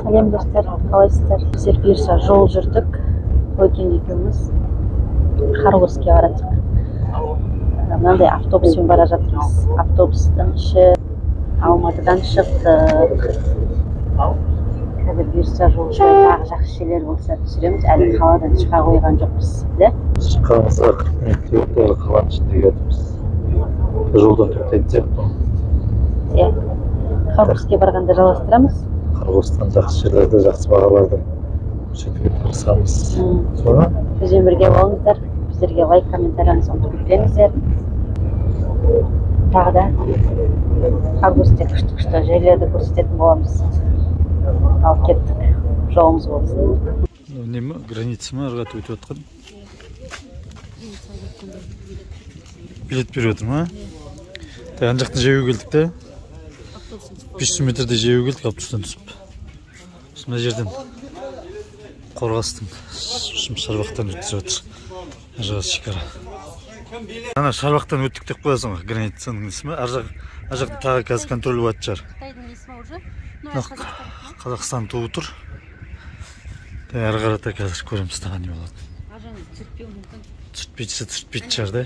Сәлем достар, қалайсыздар? Біздер бұйырса жол жүрдік. Өйкен екеуміз Хоргоске барадық. Мынандай автобуспен бара жатырмыз. Автобустың іші Алматыдан шықтық. Қазір бұйырса жол жүріп тағы жақсы жерлер болса түсіреміз. Әлі қаладан шыға қойған жоқпыз, да? Шыққанымызға 40 минут өтті, қаланың ішінде жатырмыз. Жолдан тоқтайтын сияқты. Иә. Хоргоске барғанда жалғастырамыз. Хоргостан жақсы жерлерді, жақсы бағаларды көрсетуге тырысамыз. Sonra Бізбен бірге болыңыздар. Біздерге лайк, комментарияңыз ұмытып кетпеңіздер. Тағы да Хоргосте күшті жерлерді көрсететін боламыз. Ал кеттік. Жолымыз болсын. неме граница ма ырғатып өтіп жатқан? Билет беріп отыр ма? Ана жақтан жаяу келдік та. 500 метрде жаяу келдік автобустан түсіп. Мына жерден Қорғастың Шарбақтан өткізіп жатыр. Ар шекара. Ана Шарбақтан өттік деп қоясың ғой, границаның несі ме? Ар жақтан тағы қазір контроль болады шығар. Қытайдың несі ма уже? Қазақстан туы тұр. Ары қарата қазір көреміз тағы не болады. Түсіртпейтін шығар, да?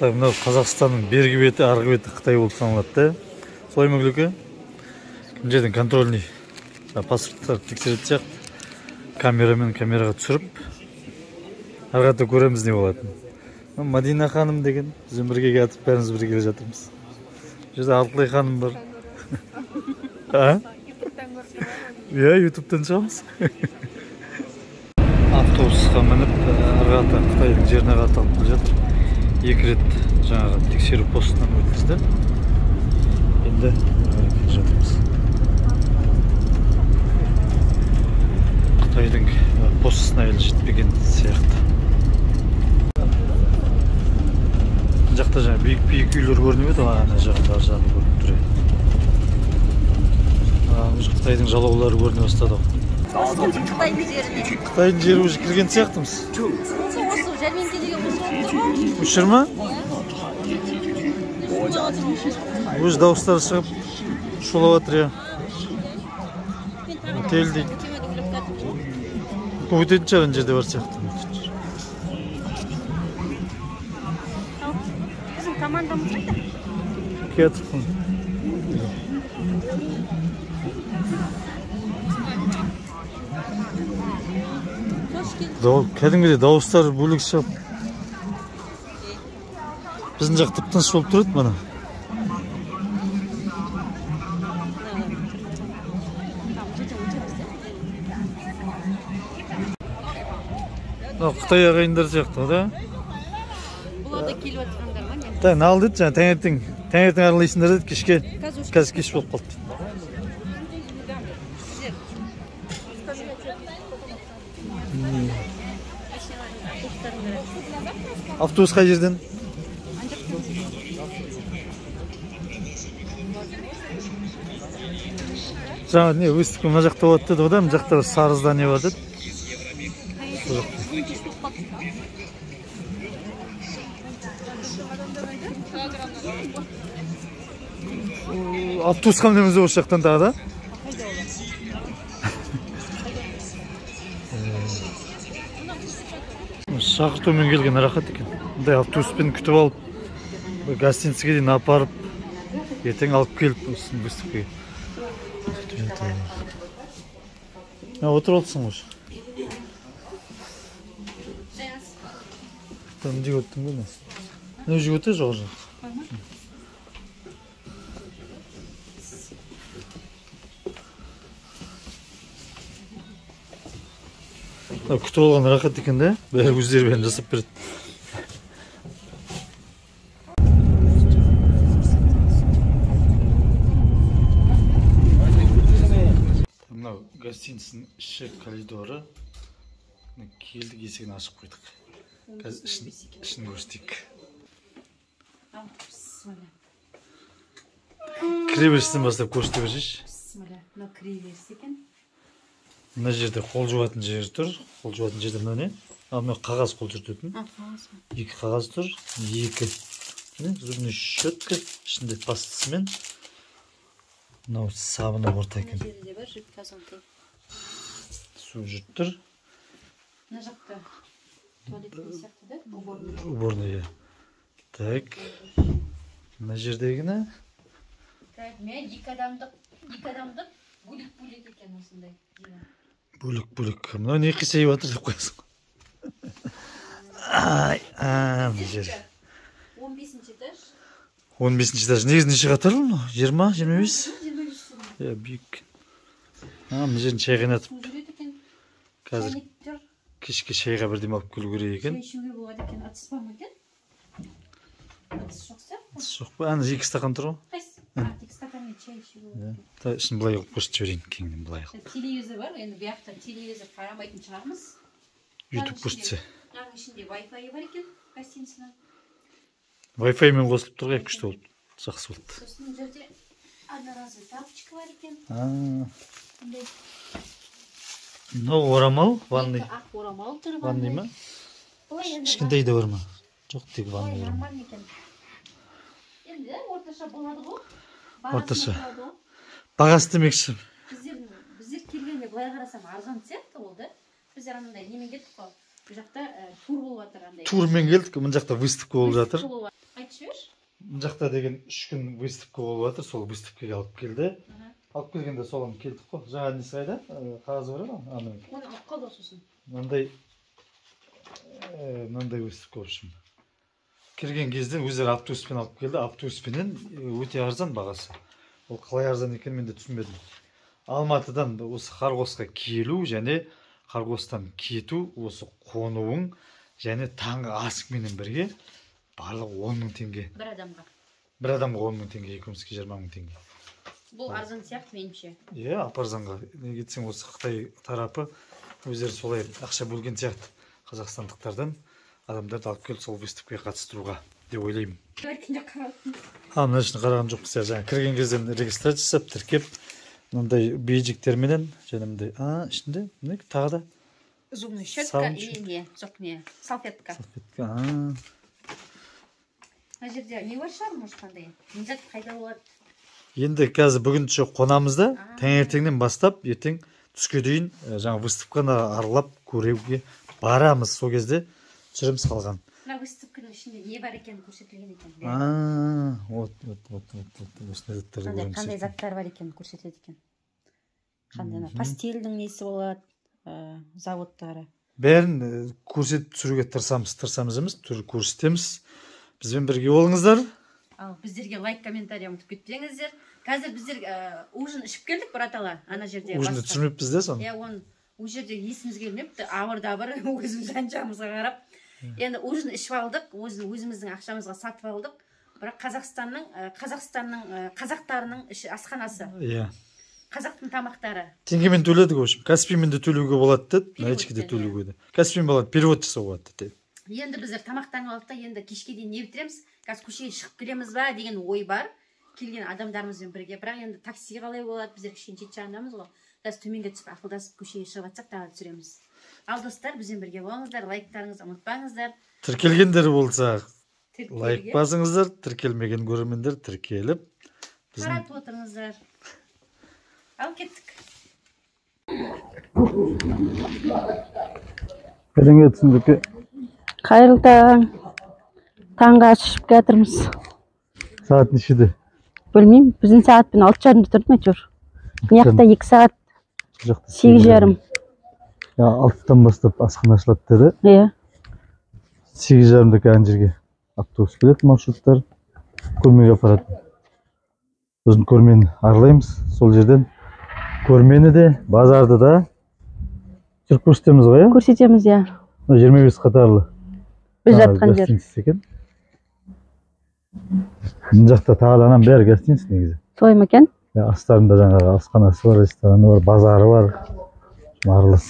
Мынау Қазақстанның бергі беті, арғы беті Қытай болып саналады, да? Солай ма Гүлікі? Мына жерден контрольный паспорттар тексеретін сияқты. Камераға түсіріп, ары қарата көреміз не болатын. Мадина ханым деген, бізбен бірге келатып, бәріміз бірге келе жатырмыз. Жерде Алтылай ханым бар. Иә, ютубтан шығамыз. Автобусқа мініп, арғата Қытайдың жеріне қаталып келе жатыр. 2 рет жаңағы тексеру постынан өткізді. Енді келе жатырмыз. Қытайдың постысына әлі жетпеген сияқты. Жақта жаңа биік үйлер көрініп еді, ана жағында көрініп тұр. Қытайдың жалаулары көріне бастады. Қытайдың жеріне. Қытайдың жері уже кірген сияқтымыз. Осы жәрмеңкедегі осы. Үшір ма? Өз дауыстары шығып шулап жатыр, иә. Отель дейді. Өтетін шығар ана жерде бар сияқты. Bizim komandamız var da. Кетіп қой. Кәдімгідей дауыстар бөлек шығып. Біздің жақ тып-тыныш болып тұрады мана. Қытай ағайындар сияқты, да? Бұлар да келіп отырғандар ма? Тән алды еді, таңертең аралайсыңдар деді, кешке. Қазір кеш болып қалды. Автобус қай жерден? Жаңа не, выставка мына жақта болады деді, одан мына жақта бір сары здание бар деді. Автобус қамдемізде осы жақтан тағы да? Шақыртумен келген рахат екен. Бұндай автобуспен күтіп алып, гостиницаға дейін апарып, ертең алып келіп выставкаға. Отыр олсың ғой. Там где вот там было? Ну животы же уже. Күтіп алған рахат екен, да? Бәрі өздері бәрін жасап береді. Мынау гостиницаның іші коридоры. Келдік, есігін ашып қойдық. Қазір ішін көрсетейік. Кіре берістен бастап көрсете берсейші. Мына кіре берісі екен. Мына жерде қол жуатын жер тұр. Қол жуатын жерде мына не? Мына қағаз қол жүртетін. 2 қағаз тұр. 2 зубный щетка. Ішінде пастасымен Мынау сабыны орта екен. Мына жерде бар жидкий азонтый. Су жүріп тұр. Мына жақта туалеттің сияқты да, уборный. Уборный. Так. Мына жердегіні. Так, мен екі адамдық бөлек екен осындай. Бөлек. Мынау не қисайып жатыр деп қоясың. Ай, мына жер. 15-ші этаж. 15-ші этаж. Негізі неше қатарлы мынау? 20, 25? 25. Бүйік. Мына жерін шай қайнатып. Су жүреді екен. Қазір кешке шайға бірдем алып келу керек екен. Шай ішуге болады екен. Атыс бар ма екен? Атыс жоқ сияқты. Жоқ па? Ана 2 стакан тұр ғой. Қайсы? 2 стаканмен чай ішуге болады. Ішін былай қылып қосып жіберейін, кеңден былай қылып. Телевизор бар, енді бұл жақта телевизор қарамайтын шығармыз. YouTube көрсетсе. Мынаның ішінде Wi-Fi бар екен, гостиницаның. Wi-Fi-мен қосылып тұр ғой, күшті болды. Жақсы болды. Сосын бұл жерде одноразовый тапочка бар екен. Мындай Мынау орамал, ванный. ақ орамал тұр. Ванный ма? Былай енді Кішкентай да бар ма? Жоқ, тек былай ванный бар ма? нормально екен. Енді орташа болады ғой. Орташа. Бағасы демекші. Біздер келгенде былай қарасам арзан сияқты ол да. Біздер анандай немен кеттік қой. Бұл жақта тур болып жатыр андай. Турмен келдік, мына жақта выставка болып жатыр. Айтып жіберші. Мына жақта деген 3 күн выставка болып жатыр, сол выставкаға алып келді. Алып келгенде соған келдік қой. Жаңа несі қайда? Қағаз бар ма? Оны алып қалды сосын. Мынандай выставка в общем. Келген кезде өздері автобуспен алып келді. Автобуспенен өте арзан бағасы. Ол қалай арзан екенін мен де түсінбедім. Алматыдан осы Қарғосқа келу және Қарғостан кету, осы қонуың және таңғы асыңменен бірге барлығы 10 мың теңге. Бір адамға. Бір адамға 10 мың теңге, екеумізге 20 мың теңге. Бұл арзан сияқты меніңше. Иә, арзанға. Неге кетсең осы Қытай тарапы өздері солай ақша бөлген сияқты қазақстандықтардан адамдарды алып келіп сол выставкаға қатыстыруға деп ойлаймын. Мына үшін қараған жоқпыз. Жаңа кірген кезден регистрация жасап, тіркеп, мынандай бейджиктерменен және мындай, ішінде міне тағы да зубный щетка и не, жоқ не, салфетка. Мына жерде не бар шығар, может қандай? Не зат қайда болады? Енді қазір бүгінше қонамыз да, таңертеңнен бастап, ертең түске дейін жаңа выставканы аралап көруге барамыз. Сол кезде түсіреміз қалған. Мына выставканың ішінде не бар екен көрсетілген екен. Қандай заттар бар екен көрсетеді екен. Қандай пастельдің несі болады, заводтары. Бәрін көрсетіп түсіруге тырысамыз емес, көрсетеміз. Бізбен бірге болыңыздар. Ал біздерге лайк, комментарий ұмытып кетпеңіздер. Қазір біздер ужин ішіп келдік, братала, ана жерде. Ужинді түсірмеппіз де соны. Оны ол жерде есіміз келмепті, ауыр-дабыр өзіміз жан-жағымызға қарап. Енді ужин ішіп алдық, өзіміздің ақшамызға сатып алдық. Бірақ қазақтарының асханасы. Иә. Қазақтың тамақтары. Теңгемен төледік, в общем. Каспиймен де төлеуге болады деді, наличкеде төлеуге де. Каспиймен болады, перевод жасауға болады деді. Енді біздер тамақтанып алдық та, енді кешке дейін не бітіреміз? Қазір көшеге шығып келеміз ба деген ой бар. Келген адамдарымызбен бірге. Бірақ енді такси қалай болады? Біздер кішкене жеті жағындамыз ғой. Қазір төменге түсіп ақылдасып көшеге шығып жатсақ тағы түсіреміз. Ал достар, бізбен бірге болыңыздар, лайктарыңызды ұмытпаңыздар. Тіркелгендер болса лайк басыңыздар, тіркелмеген көрермендер тіркеліп қаратып отырыңыздар. Ал кеттік. Қайдан кетсің Дүке? Қайырлы таң. Таңғы ас ішіп жатырмыз. Сағат нешеде? Білмеймін, біздің сағатпен 6:30 тұрды ма жүр? Мына жақта 2 сағат 8:30. 6-тан бастап асхана ашылады деді. Иә. 8:30-да келген жерге автобус келеді, маршруттар көрмеге апарады. Сосын көрмені аралаймыз. Сол жерден көрмені де, базарды да жүріп көрсетеміз ғой, иә? Көрсетеміз, иә. 25 қатарлы. Біз жатқан жер. Мына жақта тағаланан бәрі гостиница негізі. Солай ма екен? Астарында жаңағы асханасы бар, рестораны бар, базары бар. Аралас.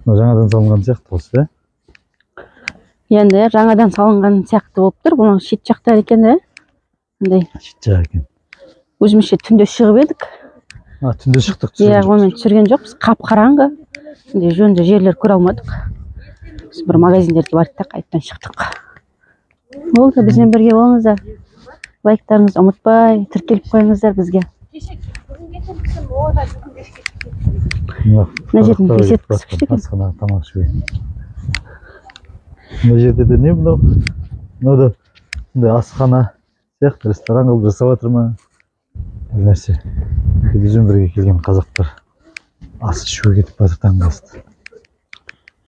Жаңадан салынған сияқты осы, да? Енді жаңадан салынған сияқты болып тұр. Бұның шет жақтар екен, да? Шет жақ екен. Өзімізше түнде шығып едік. Түнде шықтық. Иә, онымен түсірген жоқпыз. Қап-қараңғы. Жөнді жерлер көре алмадық. Біз бір магазиндерге бардық та қайттан шықтық. Болды, бізбен бірге болыңыздар. Лайктарыңызды ұмытпай, тіркеліп қойыңыздар бізге. Мына жердің беседкасы күшті екен. Асхана тамақ ішуге. Мына жерде де не мынау? Мынау да мындай асхана сияқты ресторан қылып жасап жатыр ма? Бір нәрсе. Бізбен бірге келген қазақтар ас ішуге кетіп жатыр таңғы асты.